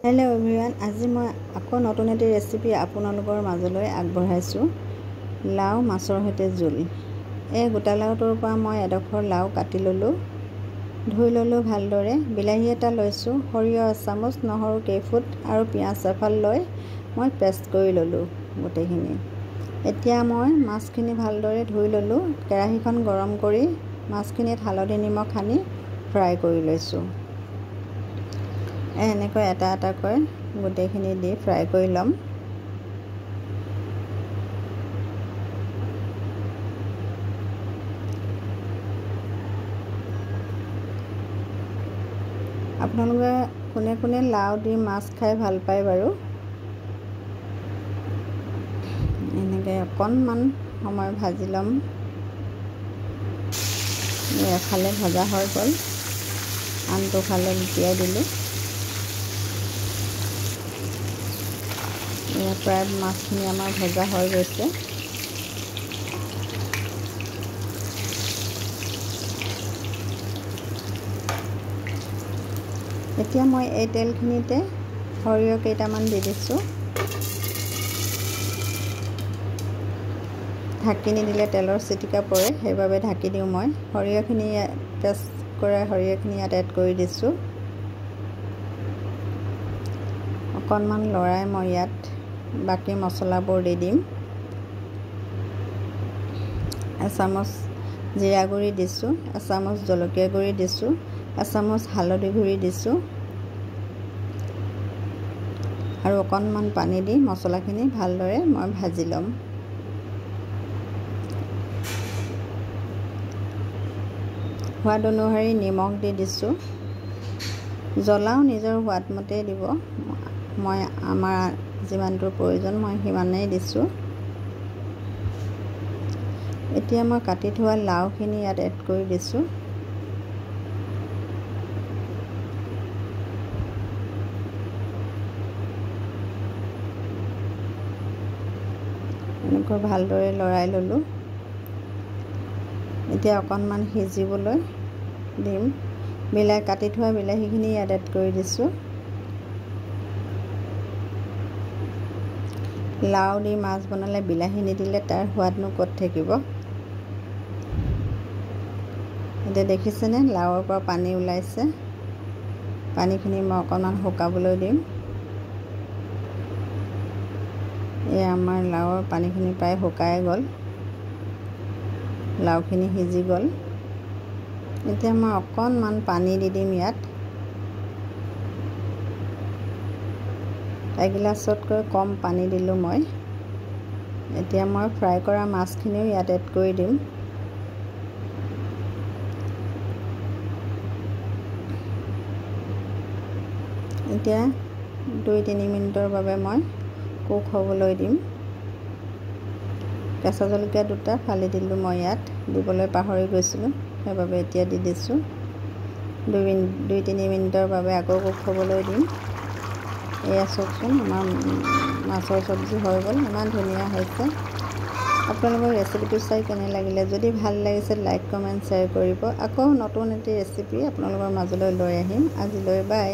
Hello' everyone, আজি মই আকৌ নতুন এটি ৰেচিপি আপোনালোকৰ মাজলৈ আগবঢ়াইছোঁ। লাও মাছৰ সৈতে জোল। এই গোটা লাওটোৰ পৰা মই এডোখৰ লাও কাটি ল'লোঁ, ধুই ল'লোঁ ভালদৰে। বিলাহী এটা লৈছোঁ, সৰিয়হ এচামুচ, নহৰু কেইফুট আৰু পিঁয়াজ এফাল লৈ মই পেষ্ট কৰি ল'লোঁ গোটেইখিনি। এতিয়া মই মাছখিনি ভালদৰে ধুই ল'লোঁ। কেৰাহীখন গৰম কৰি মাছখিনিত হালধি নিমখ সানি ফ্ৰাই কৰি লৈছোঁ। এনেকৈ এটা এটাকৈ গোটেইখিনি দি ফ্ৰাই কৰি ল'ম। আপোনালোকে কোনে কোনে লাও দি মাছ খাই ভাল পায় বাৰু? এনেকৈ অকণমান সময় ভাজি ল'ম। এফালে ভজা হৈ গ'ল, আনটো ফালে লুটিয়াই দিলোঁ। প্ৰায় মাছখিনি আমাৰ ভজা হৈ গৈছে। এতিয়া মই এই তেলখিনিতে সৰিয়হ কেইটামান দি দিছোঁ। ঢাকি নিদিলে তেলৰ চিটিকা পৰে, সেইবাবে ঢাকি দিওঁ মই। সৰিয়হখিনি পেষ্ট কৰা সৰিয়হখিনি ইয়াত এড কৰি দিছোঁ। অকণমান লৰাই মই ইয়াত বাকী মছলাবোৰ দি দিম। এচামুচ জিৰা গুড়ি দিছোঁ, এচামুচ জলকীয়া গুড়ি দিছোঁ, এচামুচ হালধি গুড়ি দিছোঁ আৰু অকণমান পানী দি মছলাখিনি ভালদৰে মই ভাজি ল'ম। সোৱাদ অনুসৰি নিমখ দি দিছোঁ। জ্বলাও নিজৰ সোৱাদ মতেই দিব। মই আমাৰ যিমানটোৰ প্ৰয়োজন মই সিমানেই দিছোঁ। এতিয়া মই কাটি থোৱা লাওখিনি ইয়াত এড কৰি দিছোঁ। এনেকৈ ভালদৰে লৰাই ল'লোঁ। এতিয়া অকণমান সিজিবলৈ দিম। কাটি থোৱা বিলাহীখিনি ইয়াত এড কৰি দিছোঁ। লাও দি মাছ বনালে বিলাহী নিদিলে তাৰ সোৱাদনো ক'ত থাকিব। এতিয়া দেখিছেনে লাওৰ পৰা পানী ওলাইছে। পানীখিনি মই অকণমান শুকাবলৈ দিম। এই আমাৰ লাওৰ পানীখিনি প্ৰায় শুকাই গ'ল, লাওখিনি সিজি গ'ল। এতিয়া মই অকণমান পানী দি দিম ইয়াত। এগিলাচতকৈ কম পানী দিলোঁ মই। এতিয়া মই ফ্ৰাই কৰা মাছখিনিও ইয়াত এড কৰি দিম। এতিয়া 2-3 মিনিটৰ বাবে মই কুক হ'বলৈ দিম। কেঁচা জলকীয়া দুটা ফালি দিলোঁ মই ইয়াত, দিবলৈ পাহৰি গৈছিলোঁ, সেইবাবে এতিয়া দি দিছোঁ। 2-3 মিনিটৰ বাবে আকৌ কুক হ'বলৈ দিম। এয়া চাওকচোন, আমাৰ মাছৰ চব্জি হৈ গ'ল, ইমান ধুনীয়া হৈছে। আপোনালোকৰ ৰেচিপিটো চাই কেনে লাগিলে? যদি ভাল লাগিছে লাইক কমেণ্ট শ্বেয়াৰ কৰিব। আকৌ নতুন এটি ৰেচিপি আপোনালোকৰ মাজলৈ লৈ আহিম। আজিলৈ বাই।